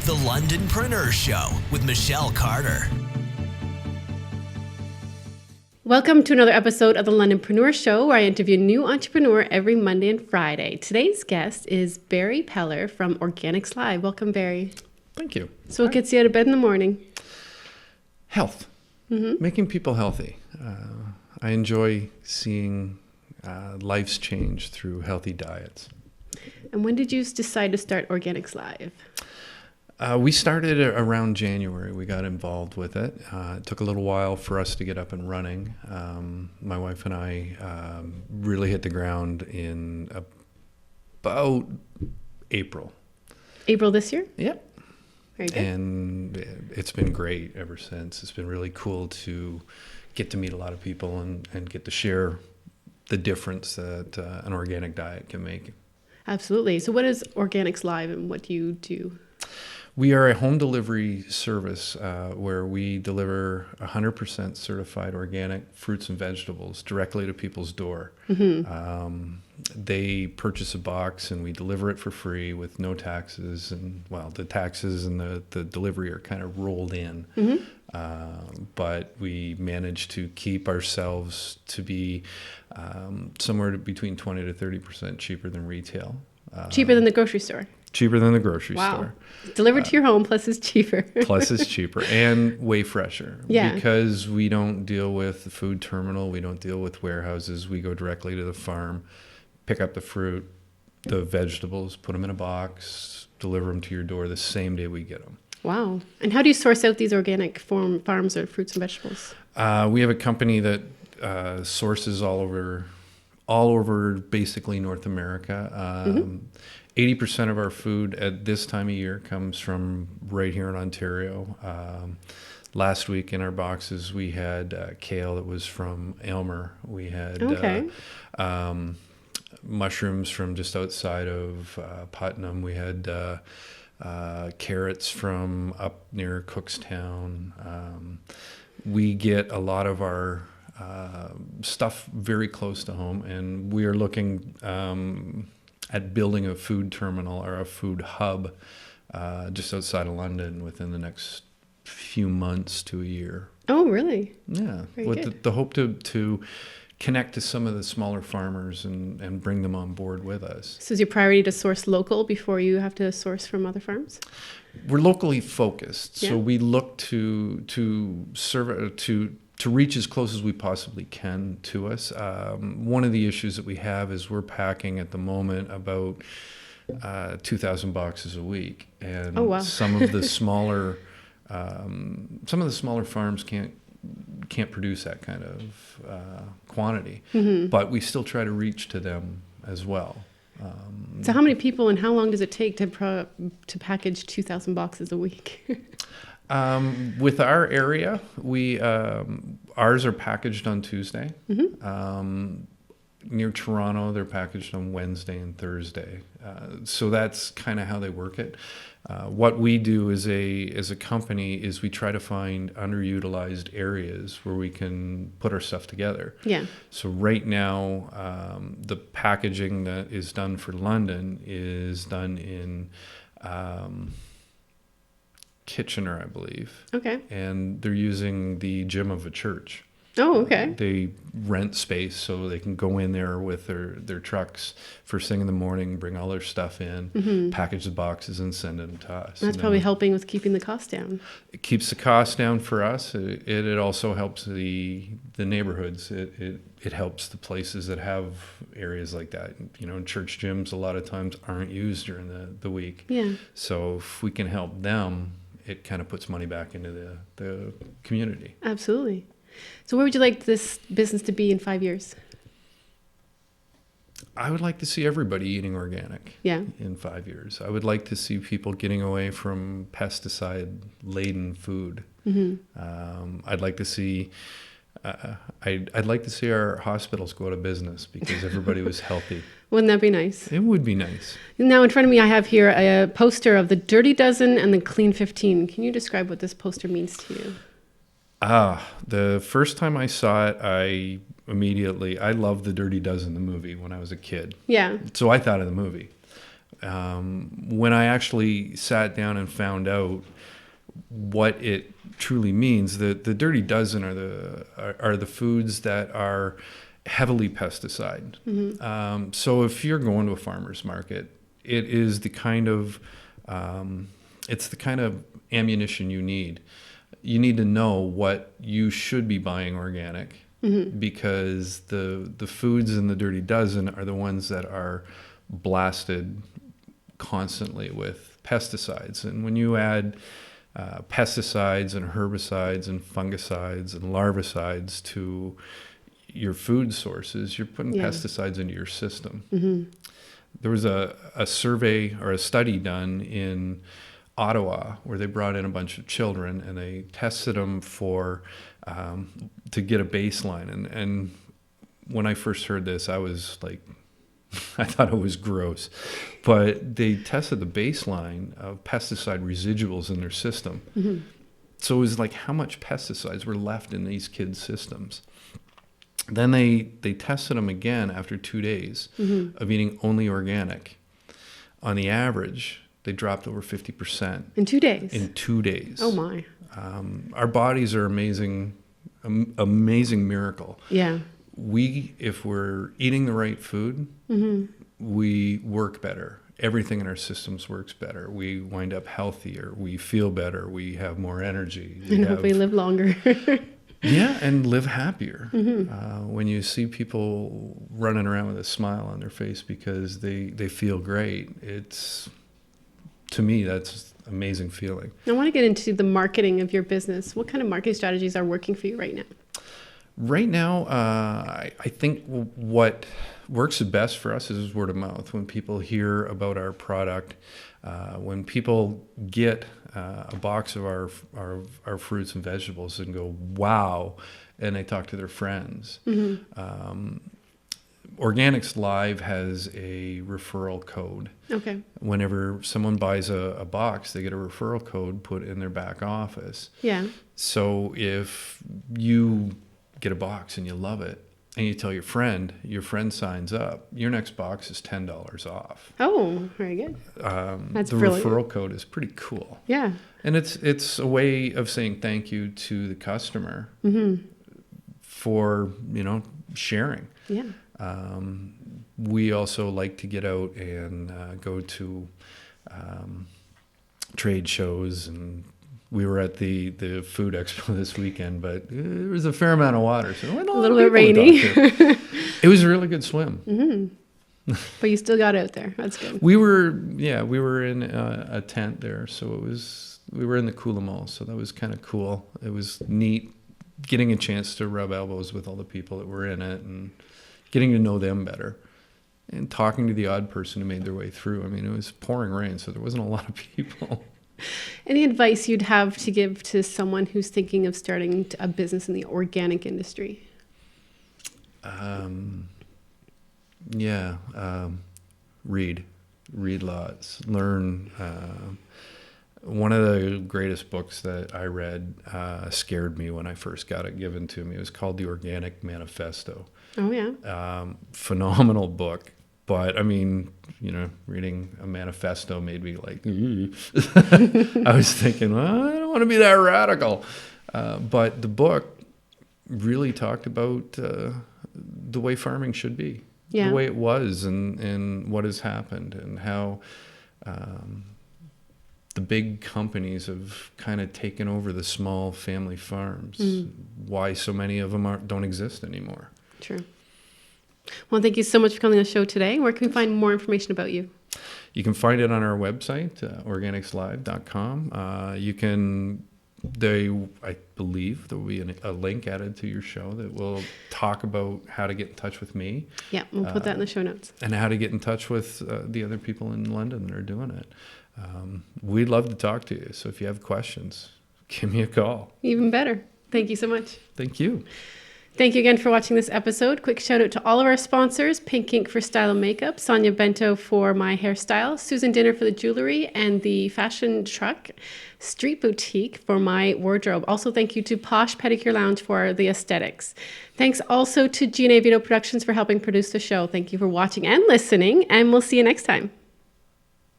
The Londonpreneur Show with Michelle Carter. Welcome to another episode of The Londonpreneur Show, where I interview a new entrepreneur every Monday and Friday. Today's guest is Barry Peller from Organics Live. Welcome, Barry. Thank you. So what gets you out of bed in the morning? Health. Making people healthy. I enjoy seeing lives change through healthy diets. And when did you decide to start Organics Live? We started around January. We got involved with it. It took a little while for us to get up and running. My wife and I really hit the ground in about April. April this year? Yep. Very good. And it's been great ever since. It's been really cool to get to meet a lot of people and get to share the difference that an organic diet can make. Absolutely. So what is Organics Live and what do you do? We are a home delivery service where we deliver 100% certified organic fruits and vegetables directly to people's door. They purchase a box and we deliver it for free with no taxes. And well, the taxes and the delivery are kind of rolled in. But we manage to keep ourselves to be somewhere between 20 to 30% cheaper than retail. Cheaper than the grocery store? Cheaper than the grocery store. Delivered to your home, plus it's cheaper. Plus it's cheaper and way fresher. Yeah. Because we don't deal with the food terminal. We don't deal with warehouses. We go directly to the farm, pick up the fruit, the vegetables, put them in a box, deliver them to your door the same day we get them. Wow. And how do you source out these organic farms or fruits and vegetables? We have a company that sources all over basically North America. 80% of our food at this time of year comes from right here in Ontario. Last week in our boxes, we had kale that was from Aylmer. We had mushrooms from just outside of Putnam. We had carrots from up near Cookstown. We get a lot of our stuff very close to home, and we are looking at building a food terminal or a food hub just outside of London within the next few months to a year. Oh, really? Yeah, Very with good. the hope to connect to some of the smaller farmers and bring them on board with us. So is your priority to source local before you have to source from other farms? We're locally focused, Yeah. so we look to serve to reach as close as we possibly can to us. One of the issues that we have is we're packing at the moment about 2,000 boxes a week, and Oh, wow. some of the smaller farms can't produce that kind of quantity, but we still try to reach to them as well. So how many people and how long does it take to package 2,000 boxes a week? With our area, ours are packaged on Tuesday. Near Toronto, they're packaged on Wednesday and Thursday. So that's kind of how they work it. What we do as a company is we try to find underutilized areas where we can put our stuff together. Yeah. So right now, the packaging that is done for London is done in Kitchener, I believe. Okay. And they're using the gym of a church. Oh, okay. They rent space so they can go in there with their trucks first thing in the morning, bring all their stuff in, package the boxes and send them to us. That's probably helping with keeping the cost down. It keeps the cost down for us. It also helps the neighborhoods. It helps the places that have areas like that. You know, church gyms a lot of times aren't used during the week. Yeah. So if we can help them, it kind of puts money back into the community. Absolutely. So where would you like this business to be in 5 years? I would like to see everybody eating organic in 5 years. I would like to see people getting away from pesticide-laden food. I'd like to see I'd like to see our hospitals go out of business because everybody was healthy. Wouldn't that be nice? It would be nice. Now in front of me I have here a poster of the Dirty Dozen and the Clean 15. Can you describe what this poster means to you? The first time I saw it, I loved the Dirty Dozen, the movie, when I was a kid. Yeah. So I thought of the movie. When I actually sat down and found out what it truly means, the dirty dozen are the foods that are heavily pesticide. So if you're going to a farmer's market, it is the kind of it's the kind of ammunition you need. You need to know what you should be buying organic, because the foods in the dirty dozen are the ones that are blasted constantly with pesticides. And when you add pesticides and herbicides and fungicides and larvicides to your food sources, you're putting pesticides into your system. There was a survey or a study done in Ottawa where they brought in a bunch of children and they tested them for to get a baseline. And when I first heard this, I was like, I thought it was gross. But they tested the baseline of pesticide residuals in their system. So it was like how much pesticides were left in these kids' systems. Then they tested them again after 2 days of eating only organic. On the average, they dropped over 50%. In 2 days? In 2 days. Oh, my. Our bodies are amazing miracle. Yeah. If we're eating the right food, we work better. Everything in our systems works better. We wind up healthier. We feel better. We have more energy. And hopefully live longer. Yeah, and live happier. When you see people running around with a smile on their face because they feel great, to me, that's an amazing feeling. I want to get into the marketing of your business. What kind of marketing strategies are working for you right now? Right now, I think what works the best for us is word of mouth. When people hear about our product, when people get a box of our fruits and vegetables and go, wow, and they talk to their friends. Organics Live has a referral code. Okay. Whenever someone buys a box, they get a referral code put in their back office. Yeah. So if you get a box and you love it, and you tell your friend signs up, your next box is $10 off. Oh, very good. That's the brilliant. Referral code is pretty cool. Yeah. And it's a way of saying thank you to the customer for, sharing. Yeah. We also like to get out and go to trade shows, and we were at the food expo this weekend, but there was a fair amount of water, so a little bit rainy. It was a really good swim. But you still got out there. That's good. We were in a tent there, so we were in the Coolamo, so that was kind of cool. It was neat getting a chance to rub elbows with all the people that were in it and getting to know them better and talking to the odd person who made their way through. I mean, it was pouring rain, so there wasn't a lot of people. Any advice you'd have to give to someone who's thinking of starting a business in the organic industry? Read lots, learn. One of the greatest books that I read scared me when I first got it given to me. It was called The Organic Manifesto. Oh, yeah. Phenomenal book. But I mean, reading a manifesto made me like, I was thinking, well, I don't want to be that radical. But the book really talked about the way farming should be, the way it was, and what has happened, and how the big companies have kind of taken over the small family farms. Why so many of them don't exist anymore. True. Well, thank you so much for coming on the show today. Where can we find more information about you? You can find it on our website, organicslive.com. I believe there will be a link added to your show that will talk about how to get in touch with me. Yeah, we'll put that in the show notes. And how to get in touch with the other people in London that are doing it. We'd love to talk to you. So if you have questions, give me a call. Even better. Thank you so much. Thank you. Thank you again for watching this episode. Quick shout out to all of our sponsors: Pink Ink for style and makeup, Sonia Bento for my hairstyle, Susan Dinner for the jewelry, and the fashion truck, Street Boutique for my wardrobe. Also, thank you to Posh Pedicure Lounge for the aesthetics. Thanks also to G&A Video Productions for helping produce the show. Thank you for watching and listening, and we'll see you next time.